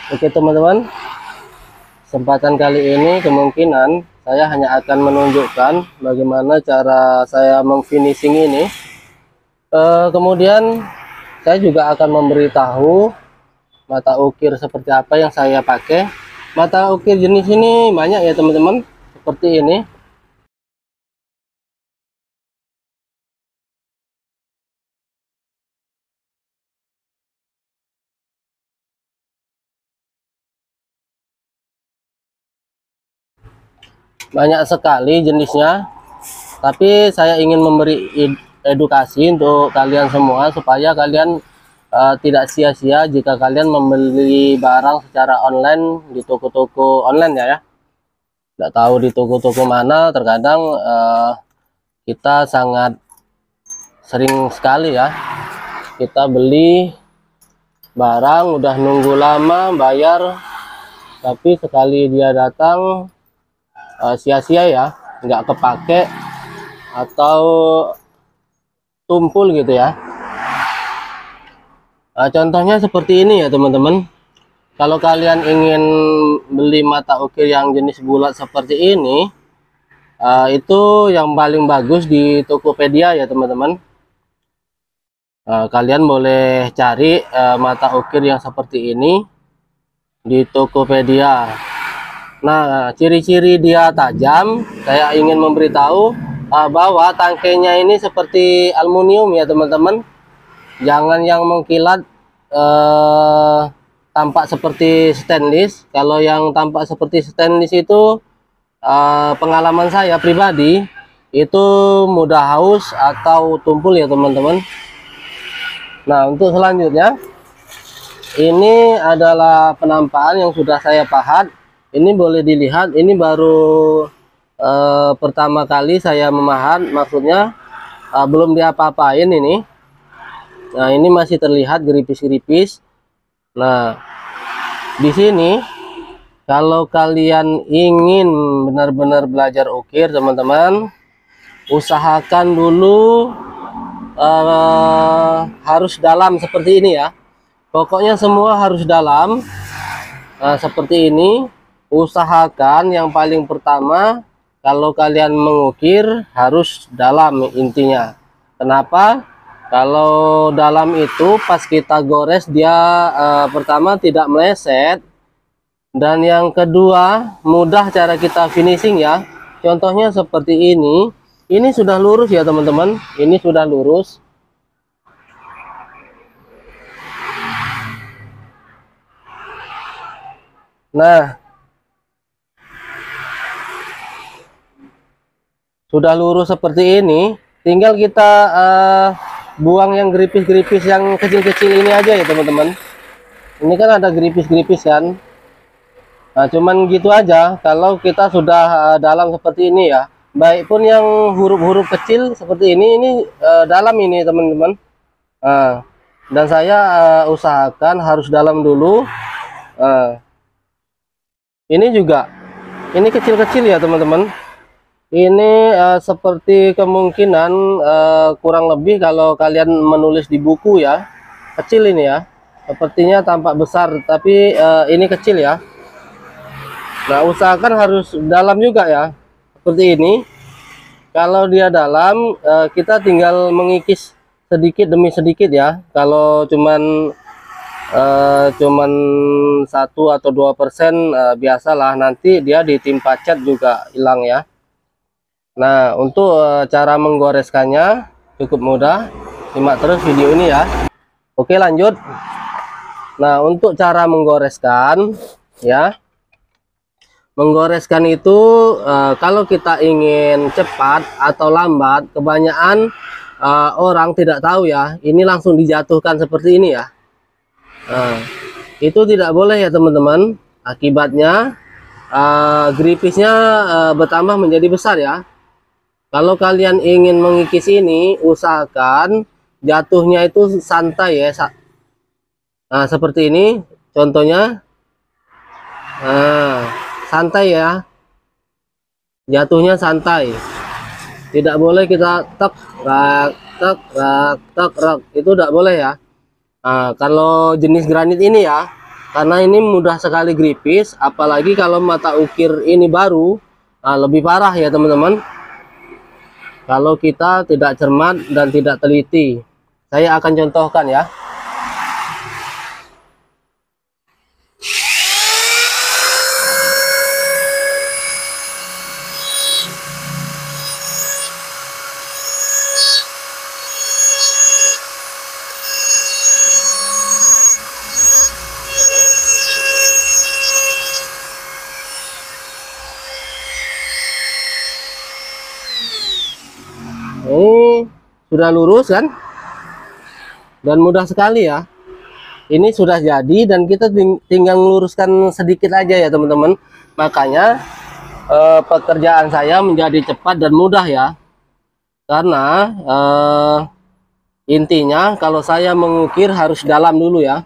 Oke teman-teman, kesempatan kali ini kemungkinan saya hanya akan menunjukkan bagaimana cara saya memfinishing ini. Kemudian saya juga akan memberitahu mata ukir seperti apa yang saya pakai. Mata ukir jenis ini banyak ya teman-teman, seperti ini. Banyak sekali jenisnya, tapi saya ingin memberi edukasi untuk kalian semua supaya kalian tidak sia-sia jika kalian membeli barang secara online di toko-toko online ya. Tidak tahu di toko-toko mana, terkadang kita sangat sering sekali ya kita beli barang udah nunggu lama bayar, tapi sekali dia datang sia-sia ya, nggak kepake atau tumpul gitu ya. Contohnya seperti ini ya teman-teman. Kalau kalian ingin beli mata ukir yang jenis bulat seperti ini, itu yang paling bagus di Tokopedia ya teman-teman. Kalian boleh cari mata ukir yang seperti ini di Tokopedia. Nah, ciri-ciri dia tajam, saya ingin memberitahu bahwa tangkainya ini seperti aluminium ya teman-teman. Jangan yang mengkilat tampak seperti stainless. Kalau yang tampak seperti stainless itu pengalaman saya pribadi itu mudah haus atau tumpul ya teman-teman. Nah, untuk selanjutnya ini adalah penampakan yang sudah saya pahat. Ini boleh dilihat, ini baru pertama kali saya memahat, maksudnya belum diapa-apain ini. Nah, ini masih terlihat geripis-geripis. Nah, di sini kalau kalian ingin benar-benar belajar ukir teman-teman, usahakan dulu harus dalam seperti ini ya. Pokoknya semua harus dalam. Nah, seperti ini. Usahakan yang paling pertama kalau kalian mengukir harus dalam intinya. Kenapa? Kalau dalam itu pas kita gores dia pertama tidak meleset, dan yang kedua mudah cara kita finishing ya. Contohnya seperti ini sudah lurus ya teman-teman, ini sudah lurus. Nah, sudah lurus seperti ini, tinggal kita buang yang geripis-geripis yang kecil-kecil ini aja ya teman-teman. Ini kan ada geripis-geripis kan. Nah, cuman gitu aja. Kalau kita sudah dalam seperti ini ya, baik pun yang huruf-huruf kecil seperti ini dalam ini teman-teman. Dan saya usahakan harus dalam dulu. Ini juga, ini kecil-kecil ya teman-teman. Ini seperti kemungkinan kurang lebih kalau kalian menulis di buku ya, kecil ini ya, sepertinya tampak besar tapi ini kecil ya. Nah, usahakan harus dalam juga ya, seperti ini. Kalau dia dalam, kita tinggal mengikis sedikit demi sedikit ya. Kalau cuman 1 atau 2% biasalah, nanti dia ditimpa cat juga hilang ya. Nah, untuk cara menggoreskannya cukup mudah, simak terus video ini ya. Oke, lanjut. Nah, untuk cara menggoreskan ya, menggoreskan itu kalau kita ingin cepat atau lambat, kebanyakan orang tidak tahu ya, ini langsung dijatuhkan seperti ini ya. Itu tidak boleh ya teman-teman, akibatnya geripisnya bertambah menjadi besar ya. Kalau kalian ingin mengikis ini, usahakan jatuhnya itu santai ya. Nah, seperti ini contohnya. Nah, santai ya. Jatuhnya santai. Tidak boleh kita tek rak tek rak tek rak. Itu tidak boleh ya. Nah, kalau jenis granit ini ya, karena ini mudah sekali gripis, apalagi kalau mata ukir ini baru. Nah, lebih parah ya teman-teman kalau kita tidak cermat dan tidak teliti. Saya akan contohkan ya. Ini sudah lurus kan, dan mudah sekali ya. Ini sudah jadi dan kita tinggal meluruskan sedikit aja ya teman-teman. Makanya pekerjaan saya menjadi cepat dan mudah ya, karena intinya kalau saya mengukir harus dalam dulu ya,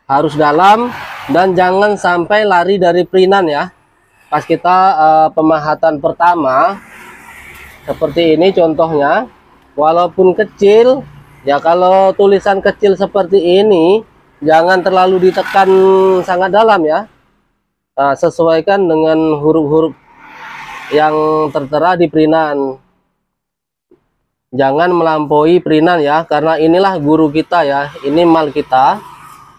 harus dalam, dan jangan sampai lari dari perinan ya. Pas kita pemahatan pertama seperti ini contohnya, walaupun kecil ya, kalau tulisan kecil seperti ini jangan terlalu ditekan sangat dalam ya. Sesuaikan dengan huruf-huruf yang tertera di perinan, jangan melampaui perinan ya, karena inilah guru kita ya, ini mal kita,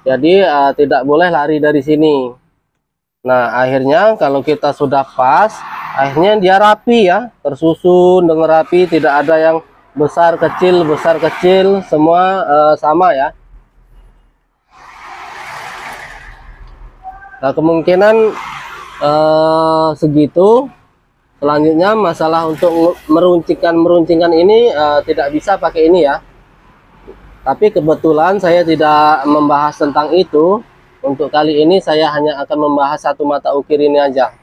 jadi tidak boleh lari dari sini. Nah akhirnya kalau kita sudah pas, akhirnya dia rapi ya, tersusun dengan rapi, tidak ada yang besar kecil, semua sama ya. Nah kemungkinan segitu. Selanjutnya masalah untuk meruncingkan ini tidak bisa pakai ini ya, tapi kebetulan saya tidak membahas tentang itu. Untuk kali ini saya hanya akan membahas satu mata ukir ini aja.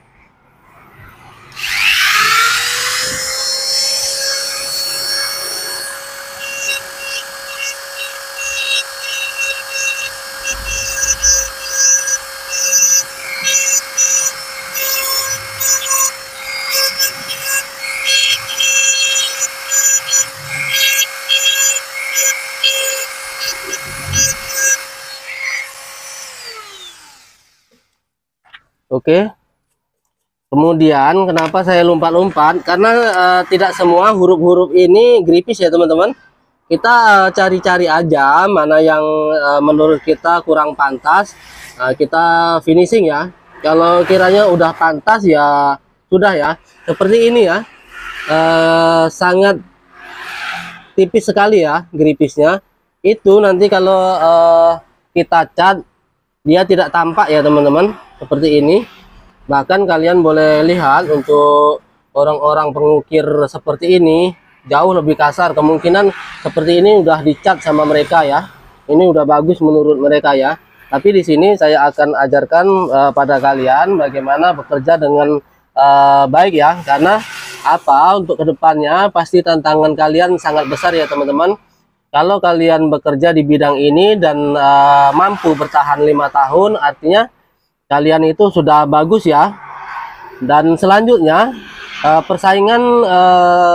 Oke. Kemudian kenapa saya lompat-lompat? Karena tidak semua huruf-huruf ini gripis ya teman-teman. Kita cari-cari aja mana yang menurut kita kurang pantas. Kita finishing ya. Kalau kiranya udah pantas ya sudah ya. Seperti ini ya. Sangat tipis sekali ya gripisnya. Itu nanti kalau kita cat dia tidak tampak ya teman-teman. Seperti ini. Bahkan kalian boleh lihat untuk orang-orang pengukir seperti ini jauh lebih kasar. Kemungkinan seperti ini udah dicat sama mereka ya. Ini udah bagus menurut mereka ya. Tapi di sini saya akan ajarkan pada kalian bagaimana bekerja dengan baik ya. Karena apa? Untuk kedepannya pasti tantangan kalian sangat besar ya teman-teman. Kalau kalian bekerja di bidang ini dan mampu bertahan 5 tahun, artinya kalian itu sudah bagus ya. Dan selanjutnya persaingan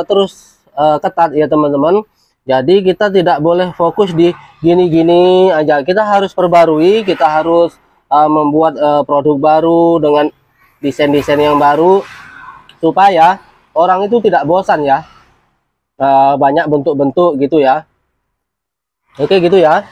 terus ketat ya teman-teman. Jadi kita tidak boleh fokus di gini-gini aja. Kita harus perbarui, kita harus membuat produk baru dengan desain-desain yang baru supaya orang itu tidak bosan ya. Banyak bentuk-bentuk gitu ya. Oke gitu ya.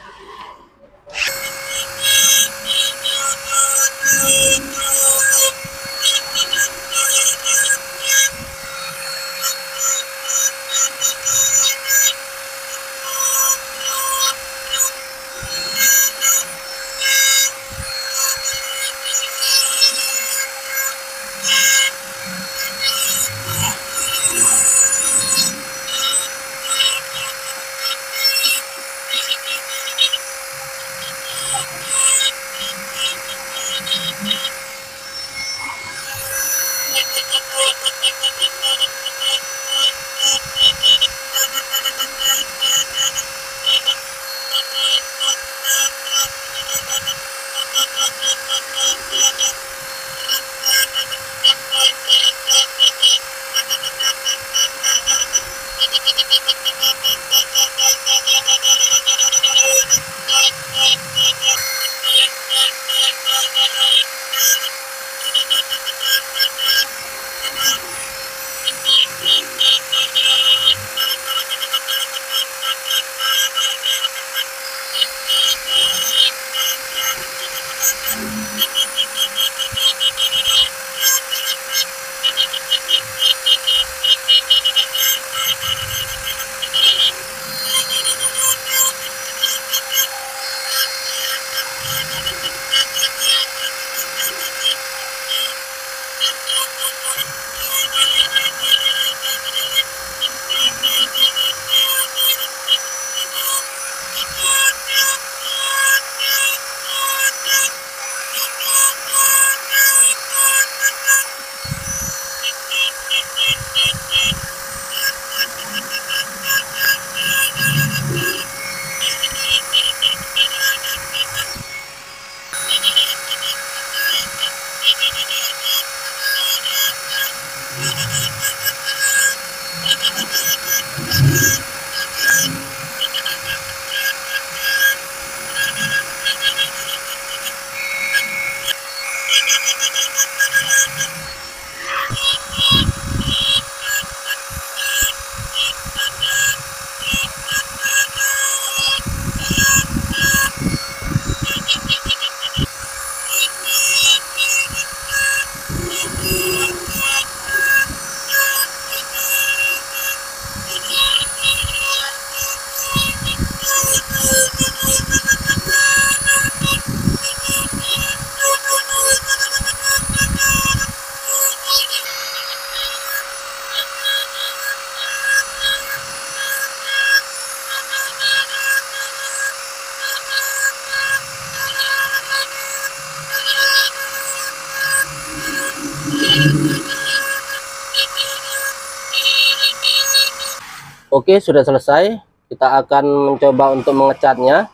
Oke, sudah selesai. Kita akan mencoba untuk mengecatnya.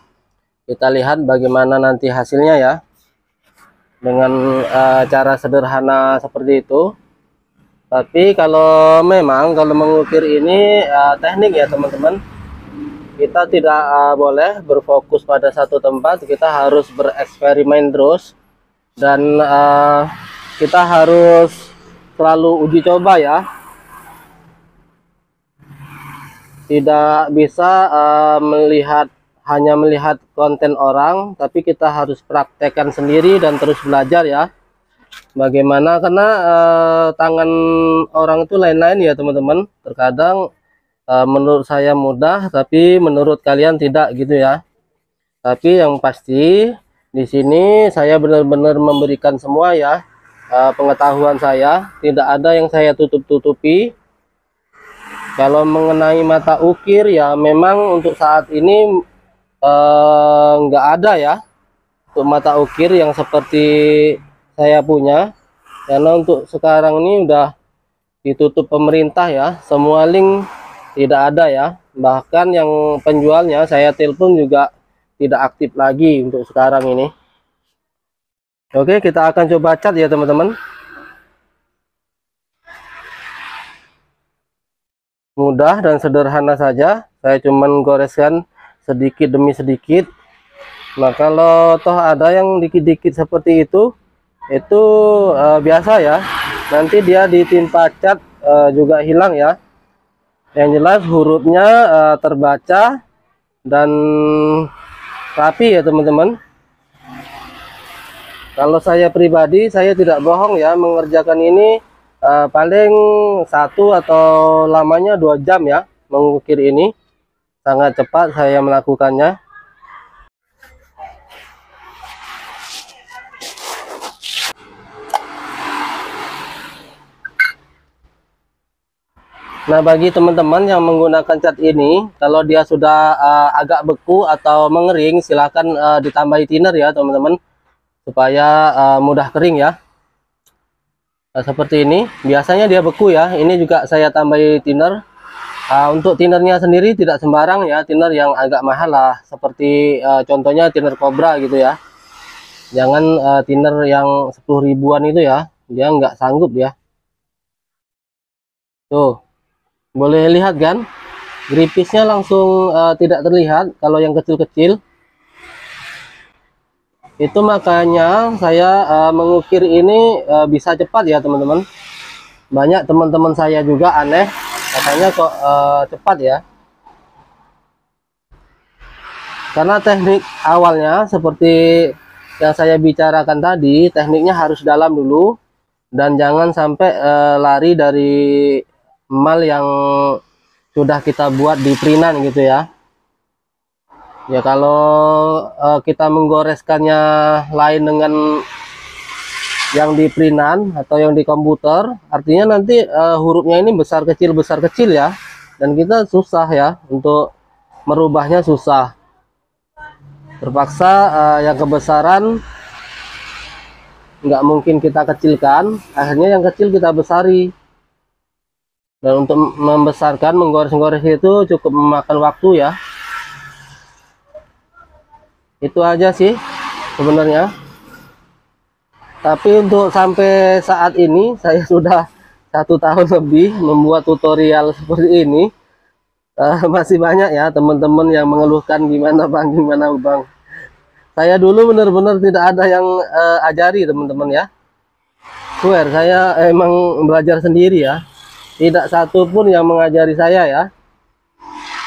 Kita lihat bagaimana nanti hasilnya ya. Dengan cara sederhana seperti itu. Tapi kalau memang kalau mengukir ini teknik ya teman-teman. Kita tidak boleh berfokus pada satu tempat. Kita harus bereksperimen terus. Dan kita harus selalu uji coba ya. Tidak bisa hanya melihat konten orang, tapi kita harus praktekkan sendiri dan terus belajar ya. Bagaimana, karena tangan orang itu lain-lain ya teman-teman. Terkadang menurut saya mudah, tapi menurut kalian tidak gitu ya. Tapi yang pasti di sini saya benar-benar memberikan semua ya, pengetahuan saya. Tidak ada yang saya tutup-tutupi. Kalau mengenai mata ukir ya memang untuk saat ini nggak ada ya untuk mata ukir yang seperti saya punya, karena untuk sekarang ini udah ditutup pemerintah ya, semua link tidak ada ya, bahkan yang penjualnya saya telepon juga tidak aktif lagi untuk sekarang ini. Oke, kita akan coba cat ya teman-teman. Mudah dan sederhana saja, saya cuman goreskan sedikit demi sedikit. Nah kalau toh ada yang dikit-dikit seperti itu biasa ya, nanti dia ditimpa cat juga hilang ya. Yang jelas hurufnya terbaca dan rapi ya teman-teman. Kalau saya pribadi, saya tidak bohong ya, mengerjakan ini paling 1 atau lamanya 2 jam ya, mengukir ini sangat cepat saya melakukannya. Nah bagi teman-teman yang menggunakan cat ini, kalau dia sudah agak beku atau mengering, silahkan ditambahi thinner ya teman-teman, supaya mudah kering ya. Nah, seperti ini, biasanya dia beku ya, ini juga saya tambahi thinner. Untuk thinnernya sendiri tidak sembarang ya, thinner yang agak mahal lah, seperti contohnya thinner Cobra gitu ya. Jangan thinner yang 10 ribuan itu ya, dia nggak sanggup ya. Tuh, boleh lihat kan, gripisnya langsung tidak terlihat kalau yang kecil-kecil. Itu makanya saya mengukir ini bisa cepat ya teman-teman. Banyak teman-teman saya juga aneh, katanya kok cepat ya. Karena teknik awalnya seperti yang saya bicarakan tadi, tekniknya harus dalam dulu. Dan jangan sampai lari dari emal yang sudah kita buat di printan gitu ya. Ya kalau kita menggoreskannya lain dengan yang di printan atau yang di komputer, artinya nanti hurufnya ini besar kecil ya, dan kita susah ya untuk merubahnya, susah, terpaksa yang kebesaran nggak mungkin kita kecilkan, akhirnya yang kecil kita besari. Dan untuk membesarkan, menggores-gores itu cukup memakan waktu ya. Itu aja sih sebenarnya. Tapi untuk sampai saat ini saya sudah 1 tahun lebih membuat tutorial seperti ini. Masih banyak ya teman-teman yang mengeluhkan, gimana bang. Saya dulu benar-benar tidak ada yang ajari teman-teman ya. Swear, saya emang belajar sendiri ya. Tidak satu pun yang mengajari saya ya.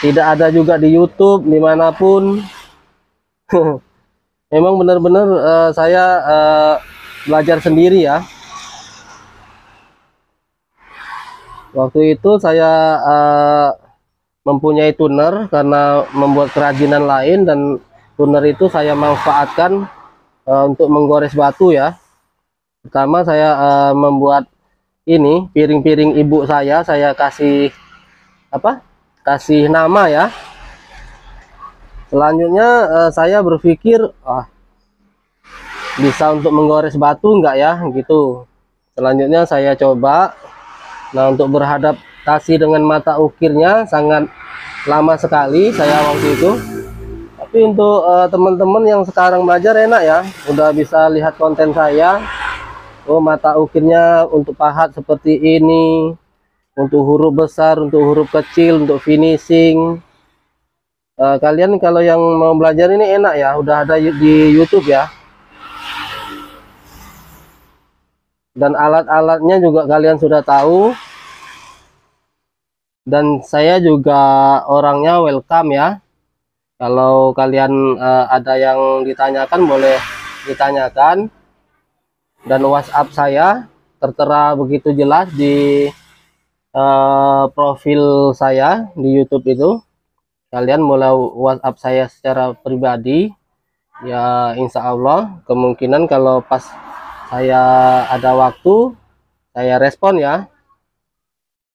Tidak ada juga di YouTube dimanapun. Memang benar-benar saya belajar sendiri ya. Waktu itu saya mempunyai tuner karena membuat kerajinan lain, dan tuner itu saya manfaatkan untuk menggores batu ya. Pertama saya membuat ini piring-piring ibu saya kasih kasih nama ya. Selanjutnya saya berpikir bisa untuk menggores batu enggak ya gitu. Selanjutnya saya coba. Nah untuk berhadap beradaptasi dengan mata ukirnya sangat lama sekali saya waktu itu. Tapi untuk teman-teman yang sekarang belajar enak ya, udah bisa lihat konten saya. Oh, mata ukirnya untuk pahat seperti ini, untuk huruf besar, untuk huruf kecil, untuk finishing. Kalian kalau yang mau belajar ini enak ya, udah ada di YouTube ya. Dan alat-alatnya juga kalian sudah tahu. Dan saya juga orangnya welcome ya. Kalau kalian ada yang ditanyakan boleh ditanyakan. Dan WhatsApp saya tertera begitu jelas di profil saya di YouTube itu. Kalian boleh WhatsApp saya secara pribadi ya, insya Allah kemungkinan kalau pas saya ada waktu saya respon ya,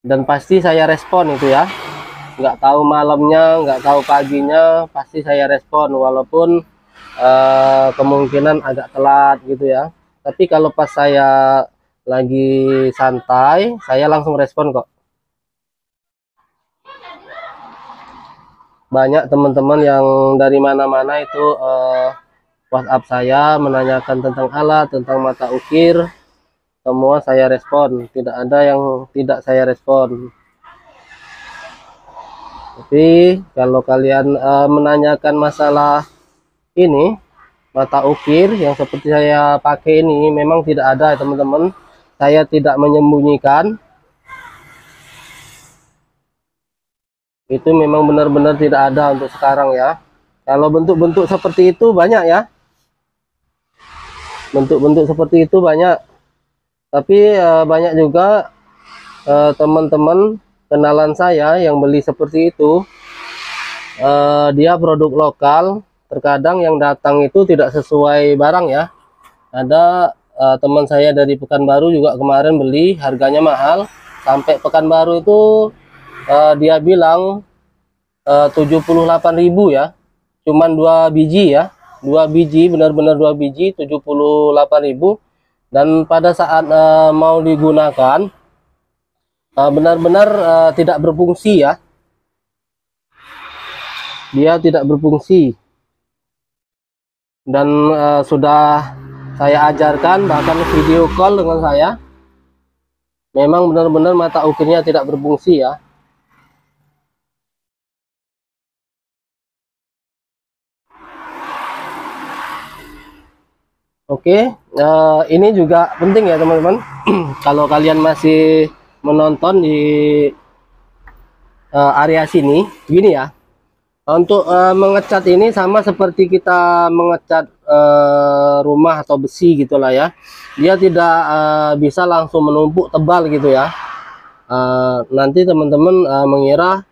dan pasti saya respon itu ya, nggak tahu malamnya, nggak tahu paginya, pasti saya respon walaupun kemungkinan agak telat gitu ya. Tapi kalau pas saya lagi santai saya langsung respon kok. Banyak teman-teman yang dari mana-mana itu WhatsApp saya menanyakan tentang alat, tentang mata ukir, semua saya respon, tidak ada yang tidak saya respon. Tapi kalau kalian menanyakan masalah ini mata ukir yang seperti saya pakai ini, memang tidak ada ya teman-teman, saya tidak menyembunyikan. Itu memang benar-benar tidak ada untuk sekarang ya. Kalau bentuk-bentuk seperti itu banyak ya, bentuk-bentuk seperti itu banyak. Tapi banyak juga teman-teman kenalan saya yang beli seperti itu, dia produk lokal, terkadang yang datang itu tidak sesuai barang ya. Ada teman saya dari Pekanbaru juga kemarin beli, harganya mahal, sampai Pekanbaru itu dia bilang 78.000 ya, cuman 2 biji ya, 2 biji, benar-benar 2 biji 78.000. Dan pada saat mau digunakan benar-benar tidak berfungsi ya, dia tidak berfungsi. Dan sudah saya ajarkan, bahkan video call dengan saya, memang benar-benar mata ukirnya tidak berfungsi ya. Oke, ini juga penting ya teman-teman. Kalau kalian masih menonton di area sini, gini ya. Untuk mengecat ini sama seperti kita mengecat rumah atau besi gitulah ya. Dia tidak bisa langsung menumpuk tebal gitu ya. Nanti teman-teman mengira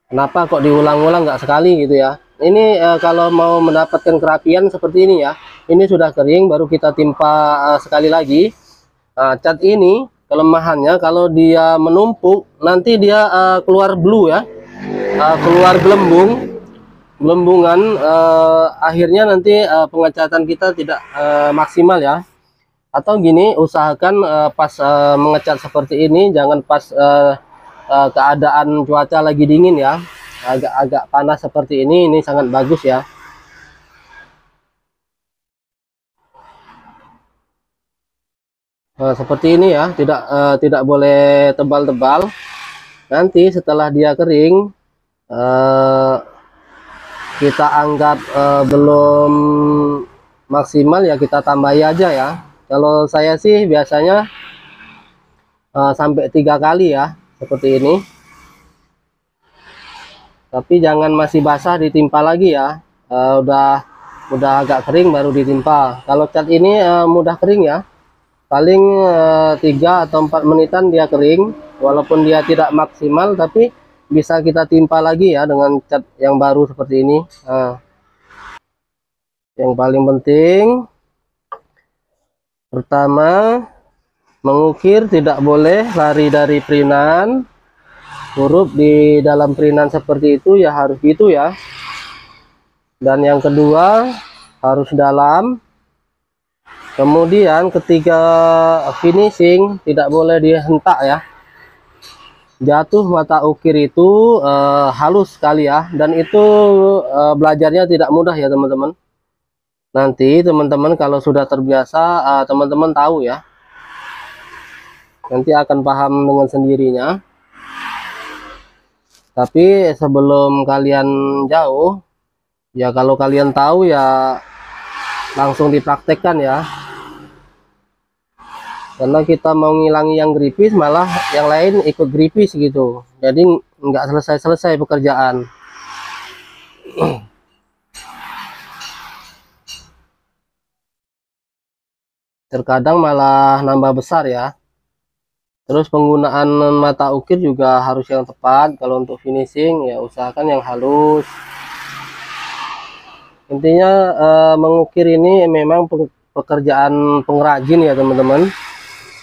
kenapa kok diulang-ulang nggak sekali gitu ya. Ini kalau mau mendapatkan kerapian seperti ini ya, ini sudah kering baru kita timpa sekali lagi. Cat ini kelemahannya kalau dia menumpuk nanti dia keluar blue ya, keluar gelembungan, akhirnya nanti pengecatan kita tidak maksimal ya. Atau gini, usahakan pas mengecat seperti ini jangan pas keadaan cuaca lagi dingin ya, agak-agak panas seperti ini sangat bagus ya. Seperti ini ya, tidak boleh tebal-tebal. Nanti setelah dia kering, kita anggap belum maksimal ya, kita tambahi aja ya. Kalau saya sih biasanya sampai 3 kali ya, seperti ini. Tapi jangan masih basah ditimpa lagi ya. Udah agak kering baru ditimpa. Kalau cat ini mudah kering ya, paling 3 atau 4 menitan dia kering. Walaupun dia tidak maksimal tapi bisa kita timpa lagi ya dengan cat yang baru seperti ini. Yang paling penting pertama, mengukir tidak boleh lari dari printan. Huruf di dalam printan seperti itu ya harus gitu ya. Dan yang kedua harus dalam. Kemudian ketiga, finishing tidak boleh dihentak ya, jatuh mata ukir itu halus sekali ya, dan itu belajarnya tidak mudah ya teman-teman. Nanti teman-teman kalau sudah terbiasa, teman-teman tahu ya, nanti akan paham dengan sendirinya. Tapi sebelum kalian jauh ya, kalau kalian tahu ya langsung dipraktekkan ya, karena kita mau ngilangi yang gripis malah yang lain ikut gripis gitu, jadi nggak selesai-selesai pekerjaan. Terkadang malah nambah besar ya. Terus penggunaan mata ukir juga harus yang tepat. Kalau untuk finishing ya usahakan yang halus. Intinya mengukir ini memang pekerjaan pengrajin ya teman-teman.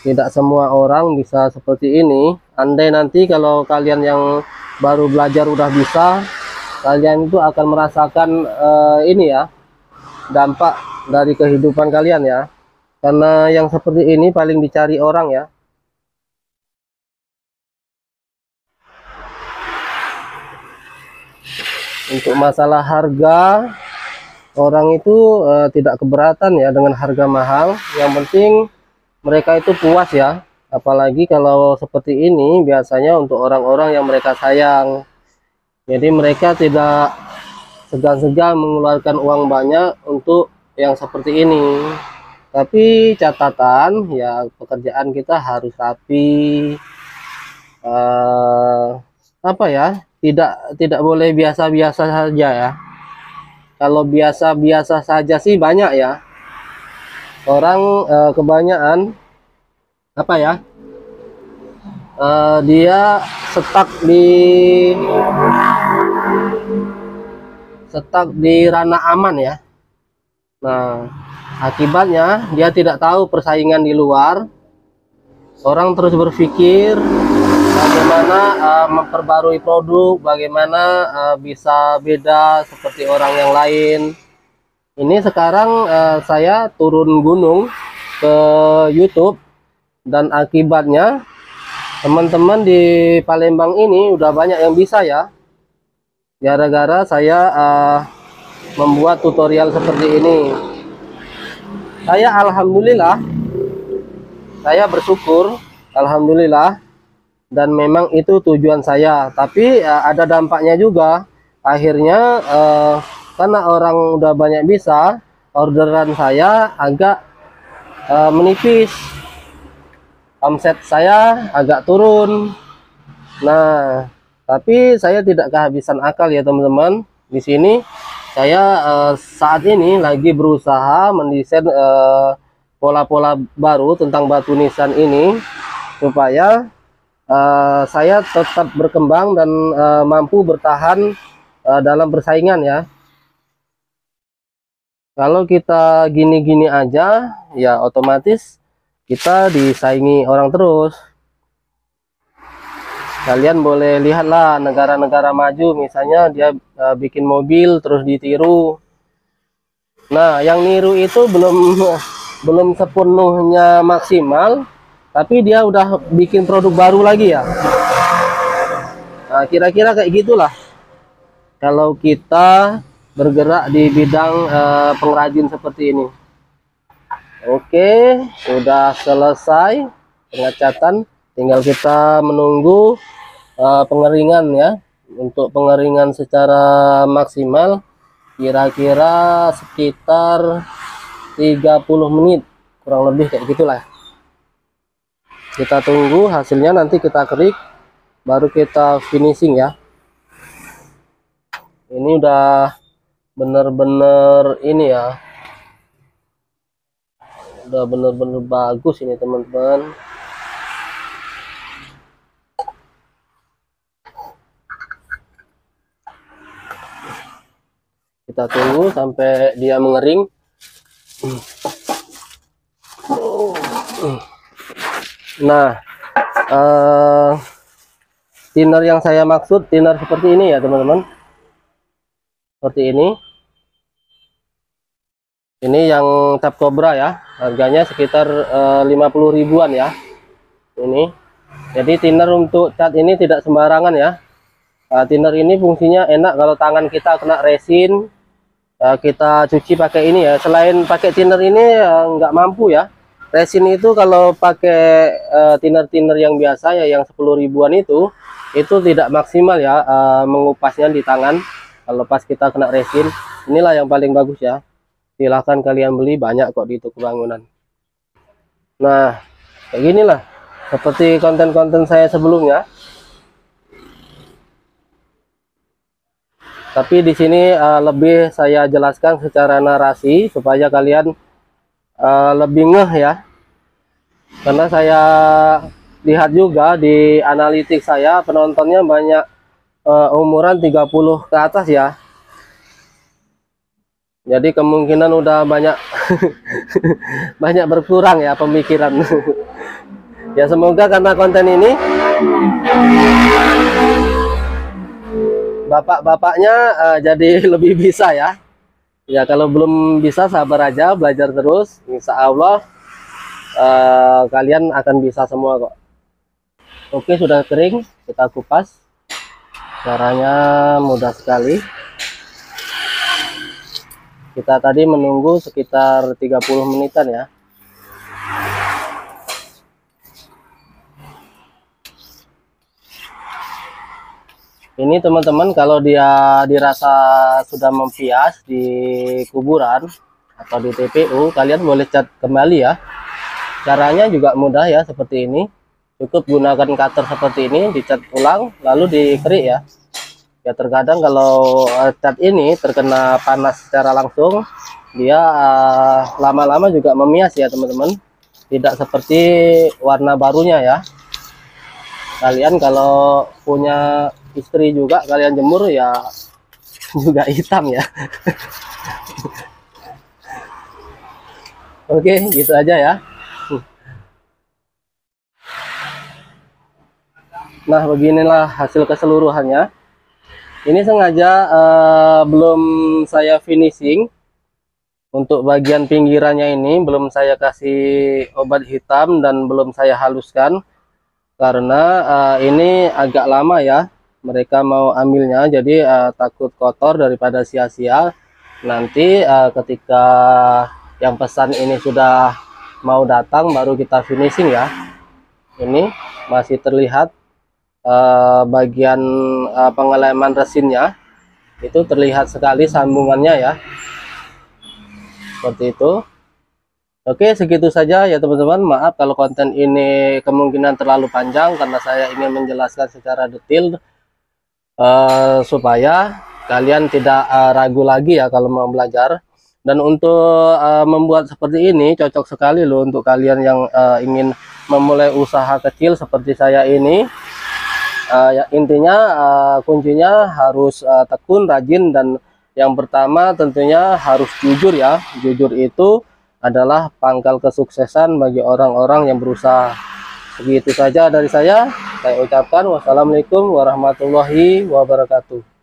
Tidak semua orang bisa seperti ini. Andai nanti kalau kalian yang baru belajar udah bisa, kalian itu akan merasakan ini ya, dampak dari kehidupan kalian ya. Karena yang seperti ini paling dicari orang ya. Untuk masalah harga, orang itu tidak keberatan ya dengan harga mahal. Yang penting mereka itu puas ya. Apalagi kalau seperti ini biasanya untuk orang-orang yang mereka sayang. Jadi mereka tidak segan-segan mengeluarkan uang banyak untuk yang seperti ini. Tapi catatan ya, pekerjaan kita harus rapi, apa ya, tidak boleh biasa-biasa saja ya. Kalau biasa-biasa saja sih banyak ya orang, kebanyakan apa ya, dia stuck di ranah aman ya. Nah, akibatnya dia tidak tahu persaingan di luar. Orang terus berpikir bagaimana memperbarui produk, bagaimana bisa beda seperti orang yang lain. Ini sekarang saya turun gunung ke YouTube, dan akibatnya teman-teman di Palembang ini udah banyak yang bisa ya, gara-gara saya membuat tutorial seperti ini. Saya alhamdulillah, saya bersyukur alhamdulillah, dan memang itu tujuan saya. Tapi ada dampaknya juga. Akhirnya karena orang udah banyak bisa, orderan saya agak menipis, omset saya agak turun. Nah, tapi saya tidak kehabisan akal ya teman-teman. Di sini saya saat ini lagi berusaha mendesain pola-pola baru tentang batu nisan ini, supaya saya tetap berkembang dan mampu bertahan dalam persaingan ya. Kalau kita gini-gini aja ya otomatis kita disaingi orang terus. Kalian boleh lihatlah negara-negara maju, misalnya dia bikin mobil terus ditiru. Nah, yang niru itu belum sepenuhnya maksimal, tapi dia udah bikin produk baru lagi ya. Nah, kira-kira kayak gitulah kalau kita bergerak di bidang pengrajin seperti ini. Oke, sudah selesai pengecatan, tinggal kita menunggu pengeringan ya. Untuk pengeringan secara maksimal kira-kira sekitar 30 menit, kurang lebih kayak gitulah. Kita tunggu hasilnya, nanti kita kerik baru kita finishing ya. Ini udah bener-bener ini ya, udah bener-bener bagus ini teman-teman. Kita tunggu sampai dia mengering. Nah, thinner yang saya maksud thinner seperti ini ya teman-teman, seperti ini. Ini yang cap cobra ya, harganya sekitar 50 ribuan ya. Ini Jadi thinner untuk cat ini tidak sembarangan ya. Thinner ini fungsinya enak kalau tangan kita kena resin, kita cuci pakai ini ya. Selain pakai thinner ini nggak mampu ya. Resin itu kalau pakai thinner yang biasa ya, yang 10 ribuan itu tidak maksimal ya mengupasnya di tangan. Kalau pas kita kena resin, inilah yang paling bagus ya. Silahkan kalian beli, banyak kok di toko bangunan. Nah, kayak ginilah seperti konten-konten saya sebelumnya. Tapi di sini lebih saya jelaskan secara narasi supaya kalian lebih ngeh ya. Karena saya lihat juga di analitik saya, penontonnya banyak umuran 30 ke atas ya. Jadi kemungkinan udah banyak banyak berkurang ya pemikiran. Ya semoga karena konten ini bapak-bapaknya jadi lebih bisa ya. Ya kalau belum bisa sabar aja, belajar terus. Insya Allah kalian akan bisa semua kok. Oke, sudah kering, kita kupas. Caranya mudah sekali. Kita tadi menunggu sekitar 30 menitan ya. Ini teman-teman, kalau dia dirasa sudah mempias di kuburan atau di TPU, kalian boleh cat kembali ya. Caranya juga mudah ya, seperti ini. Cukup gunakan cutter seperti ini, dicat ulang lalu dikerik ya. Ya terkadang kalau cat ini terkena panas secara langsung, dia lama-lama juga memias ya teman-teman. Tidak seperti warna barunya ya. Kalian kalau punya istri juga kalian jemur ya juga hitam ya. Oke, gitu aja ya. Nah, beginilah hasil keseluruhannya. Ini sengaja belum saya finishing. Untuk bagian pinggirannya ini belum saya kasih obat hitam dan belum saya haluskan. Karena ini agak lama ya. Mereka mau ambilnya, jadi takut kotor daripada sia-sia. Nanti ketika yang pesan ini sudah mau datang, baru kita finishing ya. Ini masih terlihat bagian pengeleman resinnya, itu terlihat sekali sambungannya ya, seperti itu. Oke, segitu saja ya teman-teman. Maaf kalau konten ini kemungkinan terlalu panjang, karena saya ingin menjelaskan secara detail supaya kalian tidak ragu lagi ya kalau mau belajar. Dan untuk membuat seperti ini cocok sekali loh untuk kalian yang ingin memulai usaha kecil seperti saya ini. Ya, intinya kuncinya harus tekun, rajin, dan yang pertama tentunya harus jujur ya. Jujur itu adalah pangkal kesuksesan bagi orang-orang yang berusaha. Segitu saja dari saya ucapkan wassalamualaikum warahmatullahi wabarakatuh.